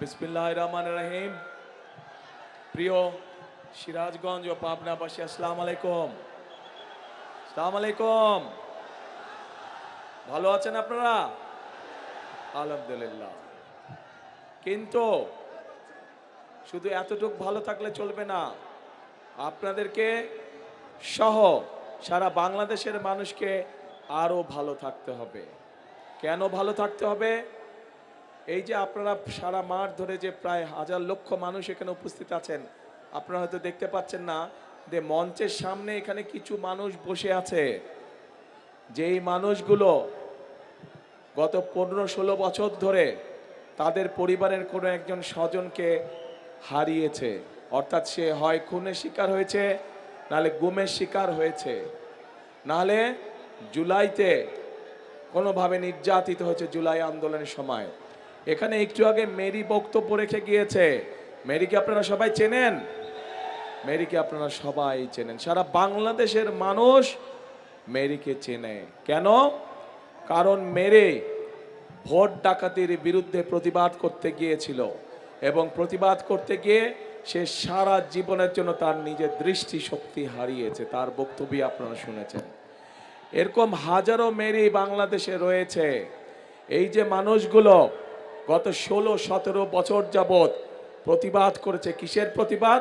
বিসমিল্লাহির রহমানির রহিম। প্রিয় সিরাজগঞ্জ ও পাবনাবাসী, আসসালামু আলাইকুম। আসসালামু আলাইকুম। ভালো আছেন আপনারা? আলহামদুলিল্লাহ। কিন্তু শুধু এতটুক ভালো থাকলে চলবে না, আপনাদেরকে সহ সারা বাংলাদেশের মানুষকে আরো ভালো থাকতে হবে। কেন ভালো থাকতে হবে? এই যে আপনারা সারা মাঠ ধরে যে প্রায় হাজার লক্ষ মানুষ এখানে উপস্থিত আছেন, আপনারা হয়তো দেখতে পাচ্ছেন না যে মঞ্চের সামনে এখানে কিছু মানুষ বসে আছে, যেই মানুষগুলো গত 15-16 বছর ধরে তাদের পরিবারের কোনো একজন স্বজনকে হারিয়েছে। অর্থাৎ সে হয় খুনের শিকার হয়েছে, নাহলে গুমের শিকার হয়েছে, নাহলে জুলাইতে কোনোভাবে নির্যাতিত হয়েছে জুলাই আন্দোলনের সময়। এখানে একটু আগে মেরি বক্তব্য রেখে গিয়েছে। মেরিকে আপনারা সবাই চেনেন? মেরিকে আপনারা সবাই চেনেন, সারা বাংলাদেশের মানুষ মেরিকে চেনে। কেন? কারণ মেরি ভোট ডাকাতির বিরুদ্ধে প্রতিবাদ করতে গিয়েছিল, এবং প্রতিবাদ করতে গিয়ে সে সারা জীবনের জন্য তার নিজের দৃষ্টিশক্তি হারিয়েছে। তার বক্তব্য আপনারা শুনেছেন। এরকম হাজারো মেরি বাংলাদেশে রয়েছে। এই যে মানুষগুলো গত 16-17 বছর যাবৎ প্রতিবাদ করেছে। কিসের প্রতিবাদ?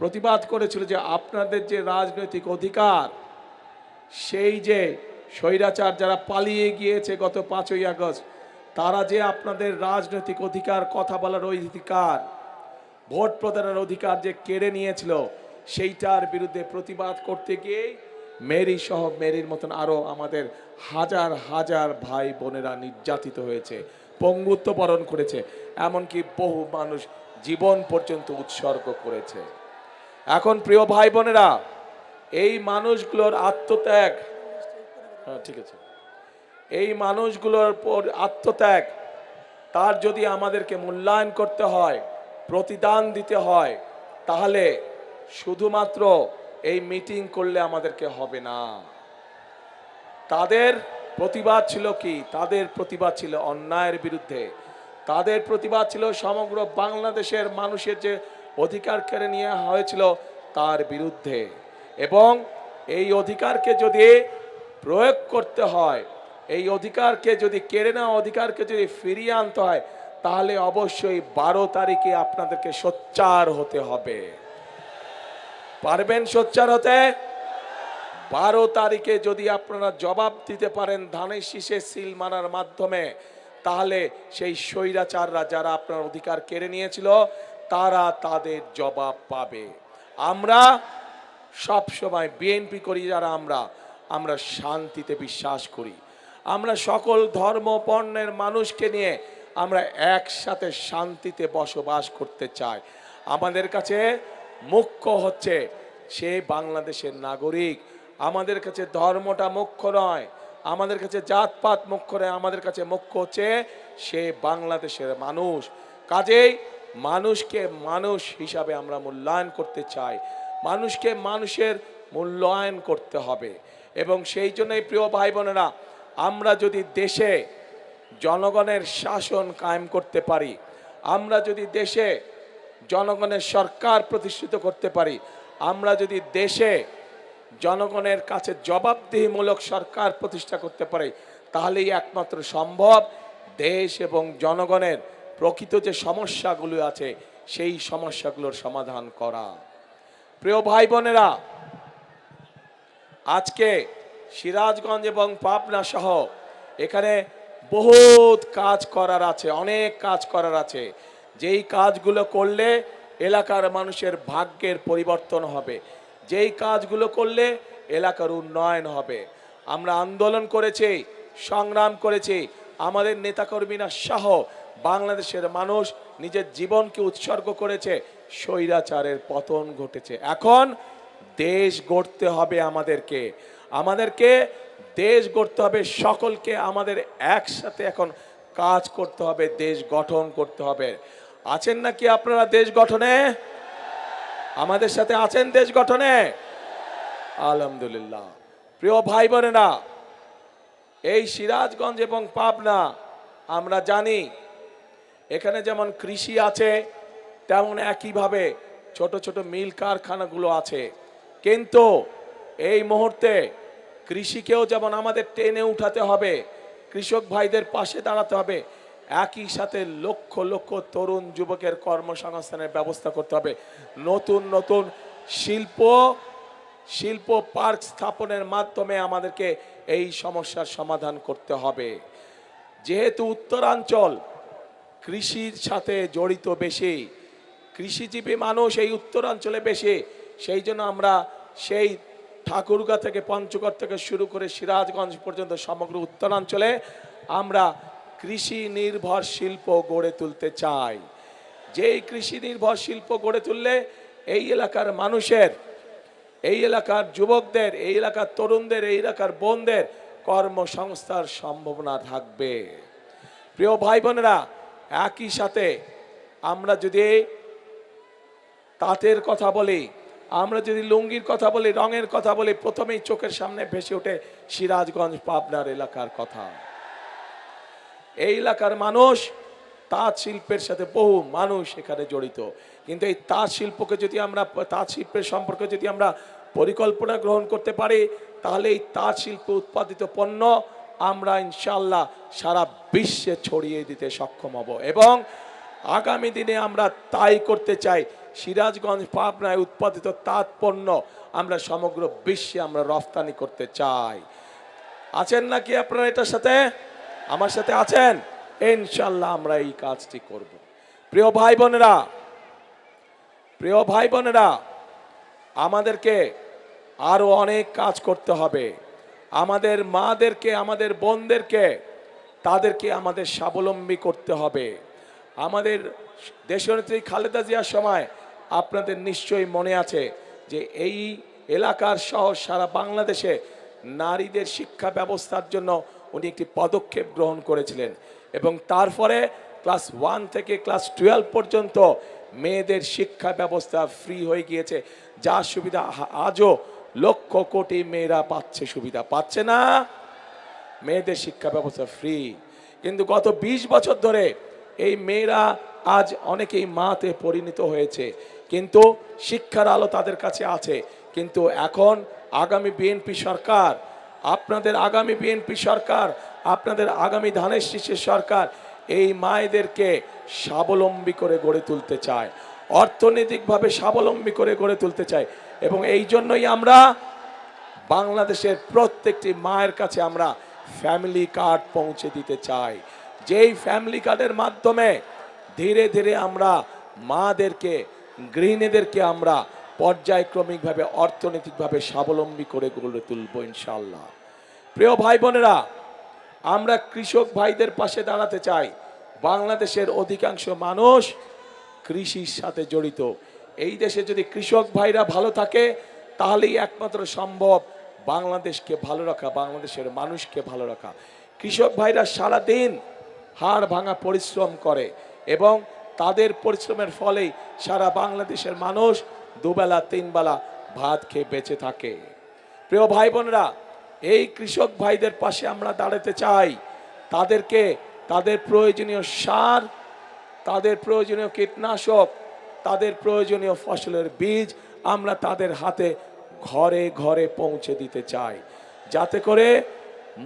প্রতিবাদ করেছিল যে আপনাদের যে রাজনৈতিক অধিকার, সেই যে স্বৈরাচার যারা পালিয়ে গিয়েছে গত 5ই আগস্ট, তারা যে আপনাদের রাজনৈতিক অধিকার, কথা বলার অধিকার, ভোট প্রদানের অধিকার যে কেড়ে নিয়েছিল, সেইটার বিরুদ্ধে প্রতিবাদ করতে গিয়ে মেরি সহ মেরির মতন আরো আমাদের হাজার হাজার ভাই বোনেরা নির্যাতিত হয়েছে, পঙ্গুত্ব বরণ করেছে, এমনকি বহু মানুষ জীবন পর্যন্ত উৎসর্গ করেছে। এখন প্রিয় ভাই বোনেরা, এই মানুষগুলোর আত্মত্যাগ, ঠিক আছে, এই মানুষগুলোর আত্মত্যাগ, তার যদি আমাদেরকে মূল্যায়ন করতে হয়, প্রতিদান দিতে হয়, তাহলে শুধুমাত্র এই মিটিং করলে আমাদেরকে হবে না। তাদের প্রতিবাদ ছিল কি? তাদের প্রতিবাদ ছিল অন্যায়ের বিরুদ্ধে। তাদের প্রতিবাদ ছিল সমগ্র বাংলাদেশের মানুষের যে অধিকার কেড়ে নেওয়া হয়েছিল তার বিরুদ্ধে। এবং এই অধিকারকে যদি প্রয়োগ করতে হয়, এই অধিকারকে যদি কেড়ে নেওয়া অধিকারকে যদি ফিরিয়ে আনতে হয়, তাহলে অবশ্যই 12 তারিখে আপনাদেরকে সোচ্চার হতে হবে। পারবেন সোচ্চার হতে? 12 তারিখে যদি আপনারা জবাব দিতে পারেন ধানের শীষে সিল মারার মাধ্যমে, তাহলে সেই স্বৈরাচাররা যারা আপনার অধিকার কেড়ে নিয়েছিল তারা তাদের জবাব পাবে। আমরা সব সময় বিএনপি করি যারা, আমরা শান্তিতে বিশ্বাস করি। আমরা সকল ধর্ম বর্ণের মানুষকে নিয়ে আমরা একসাথে শান্তিতে বসবাস করতে চাই। আমাদের কাছে মুখ্য হচ্ছে সে বাংলাদেশের নাগরিক। আমাদের কাছে ধর্মটা মুখ্য নয়, আমাদের কাছে জাতপাত মুখ্য নয়, আমাদের কাছে মুখ্য হচ্ছে সে বাংলাদেশের মানুষ। কাজেই মানুষকে মানুষ হিসাবে আমরা মূল্যায়ন করতে চাই, মানুষকে মানুষের মূল্যায়ন করতে হবে। এবং সেই জন্যই প্রিয় ভাই বোনেরা, আমরা যদি দেশে জনগণের শাসন কায়েম করতে পারি, আমরা যদি দেশে জনগণের সরকার প্রতিষ্ঠিত করতে পারি, আমরা যদি দেশে জনগণের কাছে জবাবদিহিমূলক সরকার প্রতিষ্ঠা করতে পারি, তাহলেই একমাত্র সম্ভব দেশ এবং জনগণের প্রকৃত যে সমস্যাগুলো আছে সেই সমস্যাগুলোর সমাধান করা। প্রিয় ভাই বোনেরা, আজকে সিরাজগঞ্জ এবং পাবনা সহ এখানে বহুত কাজ করার আছে, অনেক কাজ করার আছে। যেই কাজগুলো করলে এলাকার মানুষের ভাগ্যের পরিবর্তন হবে, যেই কাজগুলো করলে এলাকার উন্নয়ন হবে। আমরা আন্দোলন করেছি, সংগ্রাম করেছি, আমাদের নেতাকর্মীরা সহ বাংলাদেশের মানুষ নিজের জীবনকে উৎসর্গ করেছে, স্বৈরাচারের পতন ঘটেছে। এখন দেশ গড়তে হবে আমাদেরকে দেশ গড়তে হবে। সকলকে আমাদের একসাথে এখন কাজ করতে হবে, দেশ গঠন করতে হবে। আছেন নাকি আপনারা দেশ গঠনে? আমাদের সাথে আছেন দেশ গঠনে? আলহামদুলিল্লাহ। প্রিয় ভাই বোনেরা, এই সিরাজগঞ্জ এবং পাবনা আমরা জানি এখানে যেমন কৃষি আছে, তেমন একইভাবে ছোট ছোট মিল কারখানাগুলো আছে। কিন্তু এই মুহূর্তে কৃষিকেও যেমন আমাদের টেনে উঠাতে হবে, কৃষক ভাইদের পাশে দাঁড়াতে হবে, একই সাথে লক্ষ লক্ষ তরুণ যুবকের কর্মসংস্থানের ব্যবস্থা করতে হবে। নতুন নতুন শিল্প শিল্প পার্ক স্থাপনের মাধ্যমে আমাদেরকে এই সমস্যার সমাধান করতে হবে। যেহেতু উত্তরাঞ্চল কৃষির সাথে জড়িত বেশি, কৃষিজীবী মানুষ এই উত্তরাঞ্চলে বেশি, সেই জন্য আমরা সেই ঠাকুরগাঁ থেকে পঞ্চগড় থেকে শুরু করে সিরাজগঞ্জ পর্যন্ত সমগ্র উত্তরাঞ্চলে আমরা কৃষি নির্ভর শিল্প গড়ে তুলতে চাই। যেই কৃষি নির্ভর শিল্প গড়ে তুললে এই এলাকার মানুষের, এই এলাকার যুবকদের, এই এলাকার তরুণদের, এই এলাকার বোনদের কর্মসংস্থার সম্ভাবনা থাকবে। প্রিয় ভাই বোনেরা, একই সাথে আমরা যদি তাঁতের কথা বলি, আমরা যদি লুঙ্গির কথা বলি, রঙের কথা বলি, প্রথমেই চোখের সামনে ভেসে ওঠে সিরাজগঞ্জ পাবনার এলাকার কথা। এই এলাকার মানুষ তাঁত শিল্পের সাথে বহু মানুষ এখানে জড়িত। কিন্তু এই তাঁত শিল্পকে যদি আমরা, তাঁত শিল্পের সম্পর্কে যদি আমরা পরিকল্পনা গ্রহণ করতে পারি, তাহলে এই তাঁত শিল্প উৎপাদিত পণ্য আমরা ইনশাল্লাহ সারা বিশ্বে ছড়িয়ে দিতে সক্ষম হব। এবং আগামী দিনে আমরা তাই করতে চাই। সিরাজগঞ্জ পাবনায় উৎপাদিত তাঁত পণ্য আমরা সমগ্র বিশ্বে আমরা রফতানি করতে চাই। আছেন নাকি আপনারা এটার সাথে? আমার সাথে আছেন? ইনশাল্লাহ আমরা এই কাজটি করব। প্রিয় ভাই বোনেরা, প্রিয় ভাই বোনেরা, আমাদেরকে আরো অনেক কাজ করতে হবে। আমাদের মাদেরকে, আমাদের বোনদেরকে, তাদেরকে আমাদের স্বাবলম্বী করতে হবে। আমাদের দেশনেত্রী খালেদা জিয়ার সময় আপনাদের নিশ্চয়ই মনে আছে যে এই এলাকার সহ সারা বাংলাদেশে নারীদের শিক্ষা ব্যবস্থার জন্য উনি একটি পদক্ষেপ গ্রহণ করেছিলেন। এবং তারপরে ক্লাস 1 থেকে ক্লাস 12 পর্যন্ত মেয়েদের শিক্ষা ব্যবস্থা ফ্রি হয়ে গিয়েছে, যার সুবিধা আজও লক্ষ কোটি মেয়েরা পাচ্ছে। সুবিধা পাচ্ছে না? মেয়েদের শিক্ষা ব্যবস্থা ফ্রি। কিন্তু গত 20 বছর ধরে এই মেয়েরা আজ অনেকেই মাতে পরিণত হয়েছে, কিন্তু শিক্ষার আলো তাদের কাছে আছে। কিন্তু এখন আগামী বিএনপি সরকার, আপনাদের আগামী বিএনপি সরকার, আপনাদের আগামী ধানের শীষের সরকার এই মায়েদেরকে স্বাবলম্বী করে গড়ে তুলতে চায়, অর্থনৈতিকভাবে স্বাবলম্বী করে গড়ে তুলতে চায়। এবং এই জন্যই আমরা বাংলাদেশের প্রত্যেকটি মায়ের কাছে আমরা ফ্যামিলি কার্ড পৌঁছে দিতে চাই। যেই ফ্যামিলি কার্ডের মাধ্যমে ধীরে ধীরে আমরা মাদেরকে, গৃহিণীদেরকে আমরা পর্যায়ক্রমিকভাবে অর্থনৈতিকভাবে স্বাবলম্বী করে গড়ে তুলব ইনশাল্লাহ। প্রিয় ভাই বোনেরা, আমরা কৃষক ভাইদের পাশে দাঁড়াতে চাই। বাংলাদেশের অধিকাংশ মানুষ কৃষির সাথে জড়িত। এই দেশে যদি কৃষক ভাইরা ভালো থাকে, তাহলেই একমাত্র সম্ভব বাংলাদেশকে ভালো রাখা, বাংলাদেশের মানুষকে ভালো রাখা। কৃষক ভাইরা সারাদিন হাড় ভাঙা পরিশ্রম করে এবং তাদের পরিশ্রমের ফলেই সারা বাংলাদেশের মানুষ দুবেলা তিনবেলা ভাত খেয়ে বেঁচে থাকে। প্রিয় ভাই বোনেরা, এই কৃষক ভাইদের পাশে আমরা দাঁড়াতে চাই। তাদেরকে তাদের প্রয়োজনীয় সার, তাদের প্রয়োজনীয় কীটনাশক, তাদের প্রয়োজনীয় ফসলের বীজ আমরা তাদের হাতে ঘরে ঘরে পৌঁছে দিতে চাই, যাতে করে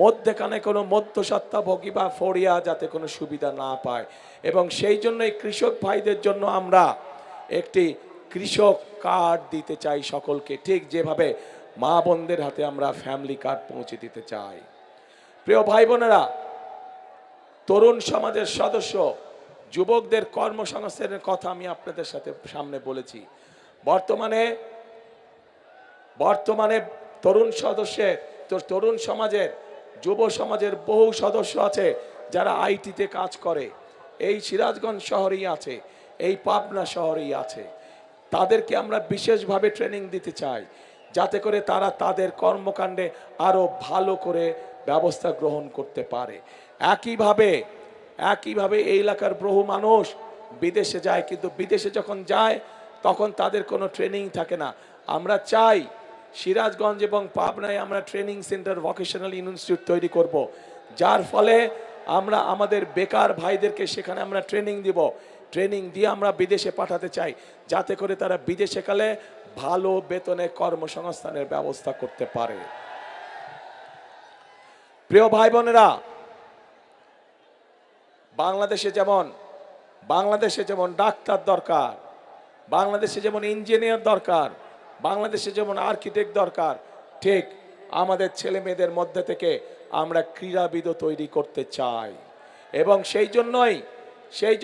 মধ্যেখানে কোনো মধ্যস্বত্বভোগী বা ফড়িয়া যাতে কোনো সুবিধা না পায়। এবং সেই জন্যই কৃষক ভাইদের জন্য আমরা একটি কৃষক কার্ড দিতে চাই সকলকে, ঠিক যেভাবে মা বোনদের হাতে আমরা ফ্যামিলি কার্ড পৌঁছে দিতে চাই। প্রিয় ভাই বোনেরা, তরুণ সমাজের সদস্য, যুবকদের কর্মসংস্থানের কথা আমি আপনাদের সাথে সামনে বলেছি। বর্তমানে তরুণ সমাজের, যুব সমাজের বহু সদস্য আছে যারা আইটিতে কাজ করে। এই সিরাজগঞ্জ শহরেই আছে, এই পাবনা শহরেই আছে। তাদেরকে আমরা বিশেষভাবে ট্রেনিং দিতে চাই, যাতে করে তারা তাদের কর্মকাণ্ডে আরো ভালো করে ব্যবস্থা গ্রহণ করতে পারে। একইভাবে এই এলাকার বহু মানুষ বিদেশে যায়, কিন্তু বিদেশে যখন যায় তখন তাদের কোনো ট্রেনিং থাকে না। আমরা চাই সিরাজগঞ্জ এবং পাবনায় আমরা ট্রেনিং সেন্টার, ভোকেশনাল ইনস্টিটিউট তৈরি করব, যার ফলে আমরা আমাদের বেকার ভাইদেরকে সেখানে আমরা ট্রেনিং দিব, ট্রেনিং দিয়ে আমরা বিদেশে পাঠাতে চাই, যাতে করে তারা বিদেশে গেলে ভালো বেতনে কর্মসংস্থানের ব্যবস্থা করতে পারে। প্রিয় ভাই বোনেরা, বাংলাদেশে যেমন ডাক্তার দরকার, বাংলাদেশে যেমন ইঞ্জিনিয়ার দরকার, বাংলাদেশে যেমন আর্কিটেক্ট দরকার, ঠিক আমাদের ছেলে মেয়েদের মধ্যে থেকে আমরা ক্রীড়াবিদও তৈরি করতে চাই। এবং সেই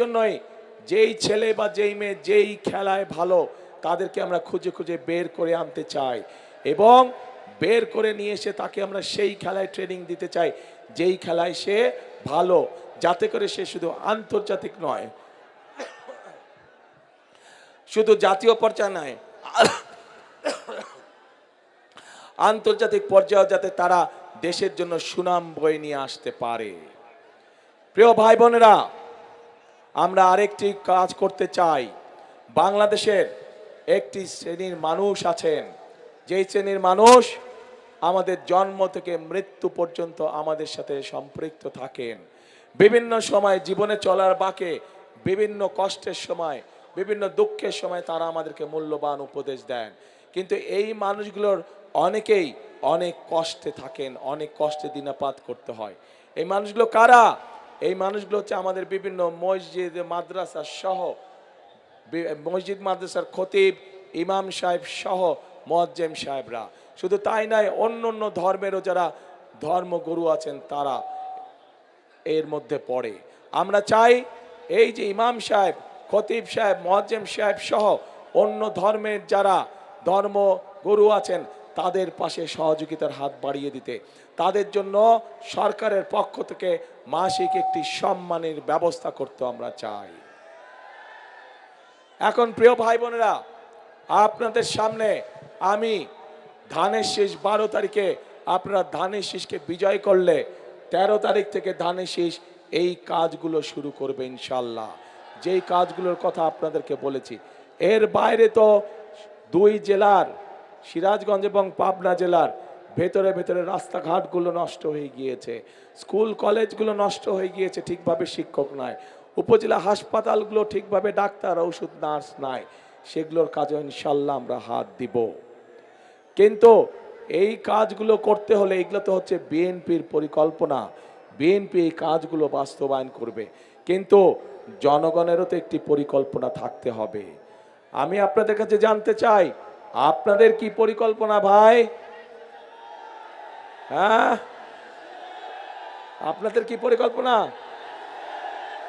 জন্যই যেই ছেলে বা যেই মেয়ে যেই খেলায় ভালো, তাদেরকে আমরা খুঁজে খুঁজে বের করে আনতে চাই এবং বের করে নিয়ে এসে তাকে আমরা সেই খেলায় ট্রেনিং দিতে চাই যেই খেলায় সে ভালো, যাতে করে সে শুধু আন্তর্জাতিক নয়, শুধু জাতীয় পর্যায়ে নয়, আন্তর্জাতিক পর্যায়ে যাতে তারা দেশের জন্য সুনাম বয়ে নিয়ে আসতে পারে। প্রিয় ভাই বোনেরা, আমরা আরেকটি কাজ করতে চাই। বাংলাদেশের একটি শ্রেণীর মানুষ আছেন, যেই শ্রেণীর মানুষ আমাদের জন্ম থেকে মৃত্যু পর্যন্ত আমাদের সাথে সম্পৃক্ত থাকেন। বিভিন্ন সময় জীবনে চলার বাঁকে, বিভিন্ন কষ্টের সময়, বিভিন্ন দুঃখের সময় তারা আমাদেরকে মূল্যবান উপদেশ দেন। কিন্তু এই মানুষগুলোর অনেকেই অনেক কষ্টে থাকেন, অনেক কষ্টে দিনাপাত করতে হয়। এই মানুষগুলো কারা? এই মানুষগুলো হচ্ছে আমাদের বিভিন্ন মসজিদ মাদ্রাসা সহ, মসজিদ মাদ্রাসার খতিব, ইমাম সাহেব সহ মুয়াজ্জিম সাহেবরা। শুধু তাই নয়, অন্য অন্য ধর্মেরও যারা ধর্মগুরু আছেন তারা এর মধ্যে পড়ে। আমরা চাই এই যে ইমাম সাহেব, খতিব সাহেব, মুয়াজ্জিম সাহেব সহ অন্য ধর্মের যারা ধর্মগুরু আছেন তাদের পাশে সহযোগিতার হাত বাড়িয়ে দিতে, তাদের জন্য সরকারের পক্ষ থেকে মাসিক একটি সম্মানের ব্যবস্থা করতে আমরা চাই। এখন প্রিয় ভাই বোনেরা, আপনাদের সামনে আমি ধানের শীষ 12 তারিখে আপনারা ধানের শীষকে বিজয় করলে 13 তারিখ থেকে ধানের শীষ এই কাজগুলো শুরু করবে ইনশাল্লাহ। যেই কাজগুলোর কথা আপনাদেরকে বলেছি, এর বাইরে তো 2 জেলার সিরাজগঞ্জ এবং পাবনা জেলার ভেতরে ভেতরে রাস্তাঘাটগুলো নষ্ট হয়ে গিয়েছে, স্কুল কলেজগুলো নষ্ট হয়ে গিয়েছে, ঠিকভাবে শিক্ষক নাই, উপজেলা হাসপাতালগুলো ঠিকভাবে ডাক্তার ওষুধ নার্স নাই, সেগুলোর কাজে ইনশাল্লাহ আমরা হাত দিব। কিন্তু এই কাজগুলো করতে হলে এগুলো তো হচ্ছে বিএনপির পরিকল্পনা, বিএনপি এই কাজগুলো বাস্তবায়ন করবে, কিন্তু জনগণেরও তো একটি পরিকল্পনা থাকতে হবে। আমি আপনাদের কাছে জানতে চাই, আপনাদের কি পরিকল্পনা ভাই? হ্যাঁ, আপনাদের কি পরিকল্পনা?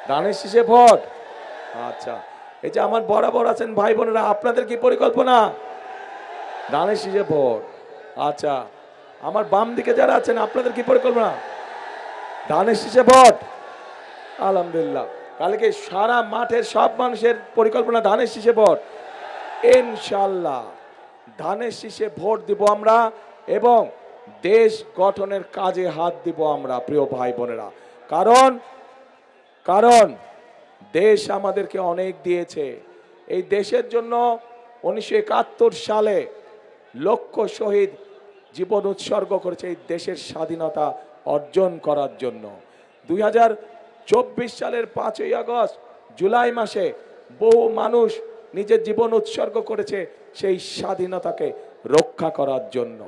ধানের শীষে ভোট। আচ্ছা, এই যে আমার বরাবর আছেন ভাই বোনেরা, আপনাদের কি পরিকল্পনা? ধানের শীষে ভোট। আচ্ছা, আমার বাম দিকে যারা আছেন আপনাদের কি পরিকল্পনা? ধানের শীষে ভোট। আলহামদুলিল্লাহ, কালকে সারা মাঠের সব মানুষের পরিকল্পনা ধানের শীষে ভোট। ইনশাল্লাহ ধানের শীষে ভোট দিব আমরা এবং দেশ গঠনের কাজে হাত দিব আমরা প্রিয় ভাই বোনেরা। কারণ দেশ আমাদেরকে অনেক দিয়েছে। এই দেশের জন্য 1971 সালে লক্ষ শহীদ জীবন উৎসর্গ করেছে এই দেশের স্বাধীনতা অর্জন করার জন্য। 2024 সালের 5ই আগস্ট, জুলাই মাসে বহু মানুষ নিজের জীবন উৎসর্গ করেছে সেই স্বাধীনতাকে রক্ষা করার জন্য।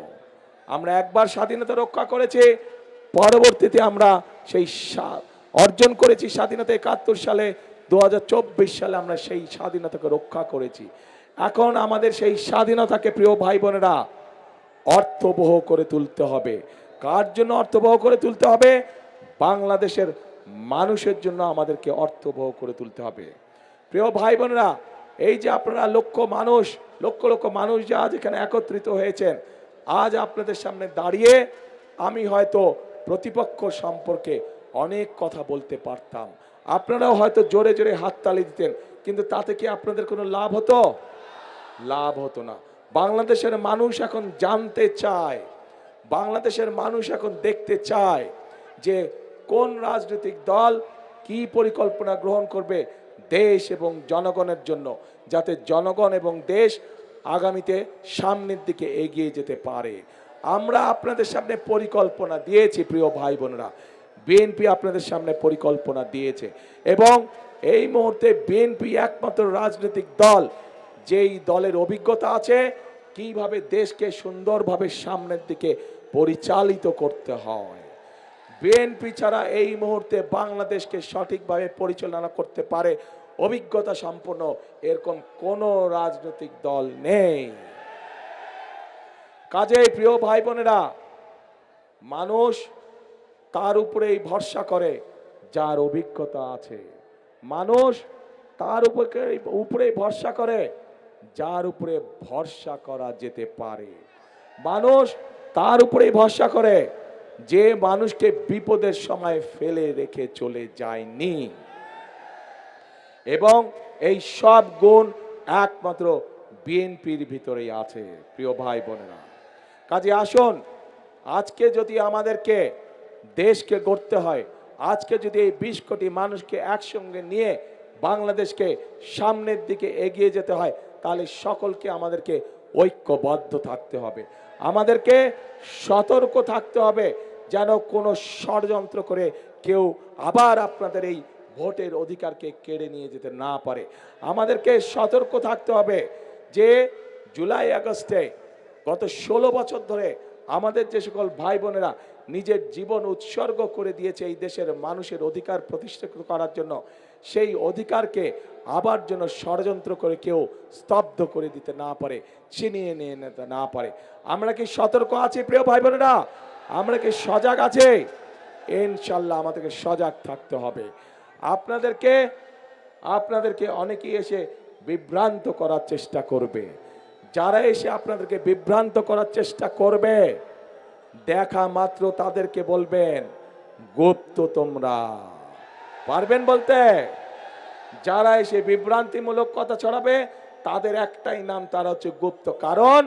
আমরা একবার স্বাধীনতা রক্ষা করেছি, পরবর্তীতে আমরা সেই অর্জন করেছি স্বাধীনতা 71 সালে, 2024 সালে আমরা সেই স্বাধীনতাকে রক্ষা করেছি। এখন আমাদের সেই স্বাধীনতাকে প্রিয় ভাই বোনেরা অর্থবহ করে তুলতে হবে। কার জন্য অর্থবহ করে তুলতে হবে? বাংলাদেশের মানুষের জন্য আমাদেরকে অর্থবহ করে তুলতে হবে। প্রিয় ভাই বোনেরা, এই যে আপনারা লক্ষ লক্ষ মানুষ যে আজ এখানে একত্রিত হয়েছেন, আজ আপনাদের সামনে দাঁড়িয়ে আমি হয়তো প্রতিপক্ষ সম্পর্কে অনেক কথা বলতে পারতাম, আপনারাও হয়তো জোরে জোরে হাততালি দিতেন, কিন্তু তাতে কি আপনাদের কোনো লাভ হতো? লাভ হতো না। বাংলাদেশের মানুষ এখন জানতে চায়, বাংলাদেশের মানুষ এখন দেখতে চায় যে কোন রাজনৈতিক দল কি পরিকল্পনা গ্রহণ করবে দেশ এবং জনগণের জন্য, যাতে জনগণ এবং দেশ আগামীতে সামনের দিকে এগিয়ে যেতে পারে। আমরা আপনাদের সামনে পরিকল্পনা দিয়েছি প্রিয় ভাই বোনেরা। বিএনপি আপনাদের সামনে পরিকল্পনা দিয়েছে এবং এই মুহূর্তে বিএনপি একমাত্র রাজনৈতিক দল যেই দলের অভিজ্ঞতা আছে কিভাবে দেশকে সুন্দরভাবে সামনের দিকে পরিচালিত করতে হয়। বিএনপি ছাড়া এই মুহূর্তে বাংলাদেশকে সঠিকভাবে পরিচালনা করতে পারে অভিজ্ঞতা সম্পন্ন এরকম কোনো রাজনৈতিক দল নেই। কাজেই প্রিয় ভাই বোনেরা, মানুষ তার উপরেই ভরসা করে যার অভিজ্ঞতা আছে। মানুষ তার উপরে ভরসা করে যার উপরে ভরসা করা যেতে পারে। মানুষ তার উপরেই ভরসা করে যে মানুষকে বিপদের সময় ফেলে রেখে চলে যায়নি। এবং এই সব গুণ একমাত্র বিএনপির ভিতরেই আছে প্রিয় ভাই বোনেরা। কাজে আসুন, আজকে যদি আমাদেরকে দেশকে গড়তে হয়, আজকে যদি এই 20 কোটি মানুষকে একসঙ্গে নিয়ে বাংলাদেশকে সামনের দিকে এগিয়ে যেতে হয়, তাহলে সকলকে আমাদেরকে ঐক্যবদ্ধ থাকতে হবে, আমাদেরকে সতর্ক থাকতে হবে যেন কোনো ষড়যন্ত্র করে কেউ আবার আপনাদের এই ভোটের অধিকারকে কেড়ে নিয়ে যেতে না পারে। আমাদেরকে সতর্ক থাকতে হবে যে জুলাই আগস্টে গত 16 বছর ধরে আমাদের যে সকল ভাই বোনেরা নিজের জীবন উৎসর্গ করে দিয়েছে এই দেশের মানুষের অধিকার প্রতিষ্ঠিত করার জন্য, সেই অধিকারকে আবার যেন ষড়যন্ত্র করে কেউ স্তব্ধ করে দিতে না পারে, ছিনিয়ে নিয়ে নিতে না পারে। আমরা কি সতর্ক আছি প্রিয় ভাই বোনেরা? আমরা কি সজাগ আছে? ইনশাল্লাহ আমাদেরকে সজাগ থাকতে হবে। আপনাদেরকে অনেকেই এসে বিভ্রান্ত করার চেষ্টা করবে। যারা এসে আপনাদেরকে বিভ্রান্ত করার চেষ্টা করবে, দেখা মাত্র তাদেরকে বলবেন গুপ্ত তোমরা। পারবেন বলতে? যারা এসে বিভ্রান্তিমূলক কথা ছড়াবে তাদের একটাই নাম, তারা হচ্ছে গুপ্ত। কারণ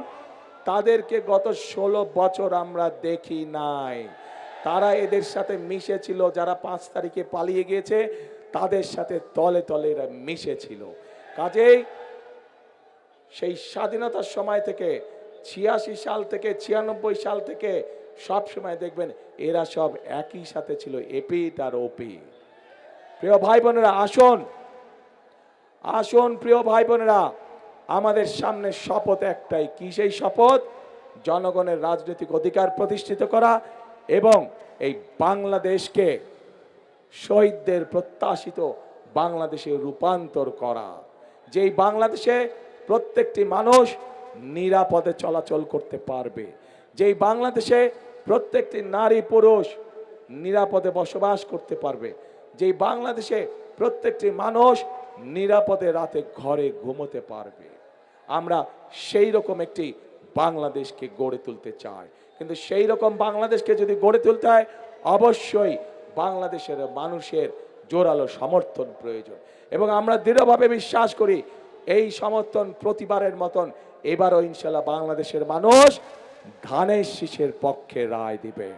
তাদেরকে গত 16 বছর আমরা দেখি নাই। তারা এদের সাথে মিশেছিল, যারা 5 তারিখে পালিয়ে গিয়েছে তাদের সাথে তলে তলে এরা মিশেছিল। কাজেই সেই স্বাধীনতার সময় থেকে 86 সাল থেকে 96 সাল থেকে সব সময় দেখবেন এরা সব একই সাথে ছিল, এপিট আর ওপি। প্রিয় ভাই বোনেরা, আসুন প্রিয় ভাই বোনেরা, আমাদের সামনে শপথ একটাই। কি সেই শপথ? জনগণের রাজনৈতিক অধিকার প্রতিষ্ঠিত করা এবং এই বাংলাদেশকে শহীদদের প্রত্যাশিত বাংলাদেশে রূপান্তর করা, যেই বাংলাদেশে প্রত্যেকটি মানুষ নিরাপদে চলাচল করতে পারবে, যেই বাংলাদেশে প্রত্যেকটি নারী পুরুষ নিরাপদে বসবাস করতে পারবে, যেই বাংলাদেশে প্রত্যেকটি মানুষ নিরাপদে রাতে ঘরে ঘুমোতে পারবে। আমরা সেই রকম একটি বাংলাদেশকে গড়ে তুলতে চাই। কিন্তু সেই রকম বাংলাদেশকে যদি গড়ে তুলতে হয়, অবশ্যই বাংলাদেশের মানুষের জোরালো সমর্থন প্রয়োজন। এবং আমরা দৃঢ়ভাবে বিশ্বাস করি এই সমর্থন প্রতিবারের মতন এবারও ইনশাল্লাহ বাংলাদেশের মানুষ ধানের শীষের পক্ষে রায় দিবে।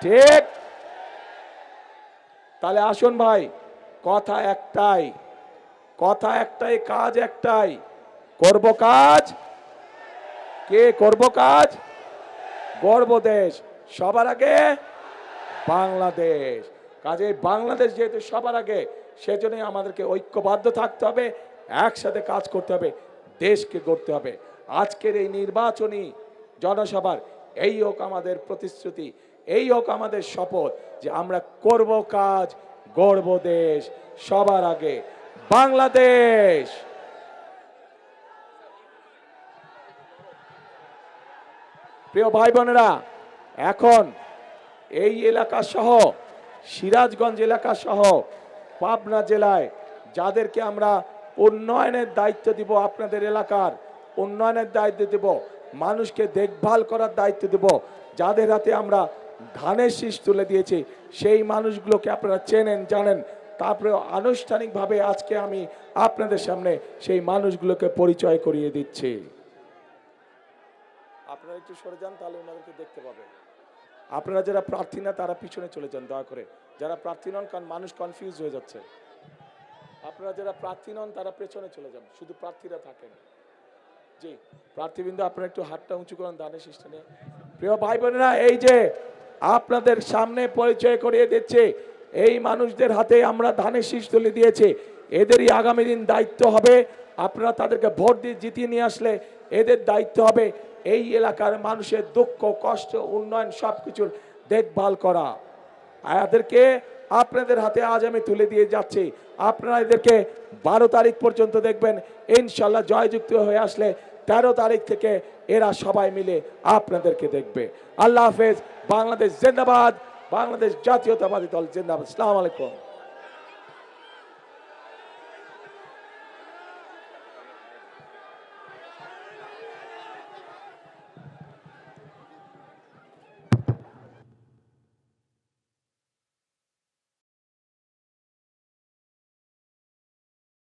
ঠিক? তাহলে আসুন ভাই, কথা একটাই, কাজ একটাই। করব কাজ, কে করব কাজ? গর্ব দেশ, সবার আগে বাংলাদেশ। কাজে বাংলাদেশ যেহেতু সবার আগে, সেজন্যই আমাদেরকে ঐক্যবদ্ধ থাকতে হবে, একসাথে কাজ করতে হবে, দেশকে গড়তে হবে। আজকের এই নির্বাচনী জনসভার এই হোক আমাদের প্রতিশ্রুতি, এই হোক আমাদের শপথ যে আমরা করব কাজ, গড়ব দেশ, সবার আগে বাংলাদেশ। প্রিয় ভাই বোনেরা, এখন এই এলাকা সহ সিরাজগঞ্জ এলাকা সহ পাবনা জেলায় যাদেরকে আমরা উন্নয়নের দায়িত্ব দিব, আপনাদের এলাকার উন্নয়নের দায়িত্ব দেব, মানুষকে দেখভাল করার দায়িত্ব দেব, যাদের হাতে আমরা ধানের শীষ তুলে দিয়েছি, সেই মানুষগুলোকে আপনারা চেনেন জানেন। তারপরে আনুষ্ঠানিকভাবে আজকে আমি আপনাদের সামনে সেই মানুষগুলোকে পরিচয় করিয়ে দিচ্ছি। আপনারা একটু সরে যান, তাহলে ওনাদেরকে দেখতে পাবেন। আপনারা যারা প্রার্থী না তারা পিছনে চলে যান দয়া করে, যারা প্রার্থী নন, কারণ মানুষ কনফিউজ হয়ে যাচ্ছে। আপনারা যারা প্রার্থী নন তারা পেছনে চলে যান, শুধু প্রার্থীরা থাকেন। জি প্রার্থীবৃন্দ, আপনারা একটু হাতটা উঁচু করেন ধানের শীষটা নিয়ে। প্রিয় ভাই বোনেরা, এই যে আপনাদের সামনে পরিচয় করিয়ে দিচ্ছে, এই মানুষদের হাতে আমরা ধানের শীষ তুলে দিয়েছি। এদেরই আগামী দিন দায়িত্ব হবে, আপনারা তাদেরকে ভোট দিয়ে জিতিয়ে নিয়ে আসলে এদের দায়িত্ব হবে এই এলাকার মানুষের দুঃখ কষ্ট উন্নয়ন সবকিছুর দেখভাল করা। এদেরকে আপনাদের হাতে আজ আমি তুলে দিয়ে যাচ্ছি। আপনারা এদেরকে 12 তারিখ পর্যন্ত দেখবেন, ইনশাল্লাহ জয়যুক্ত হয়ে আসলে 13 তারিখ থেকে এরা সবাই মিলে আপনাদেরকে দেখবে। আল্লাহ হাফেজ। বাংলাদেশ জিন্দাবাদ, বাংলাদেশ জাতীয়তাবাদী দল জিন্দাবাদ। আসসালামু আলাইকুম।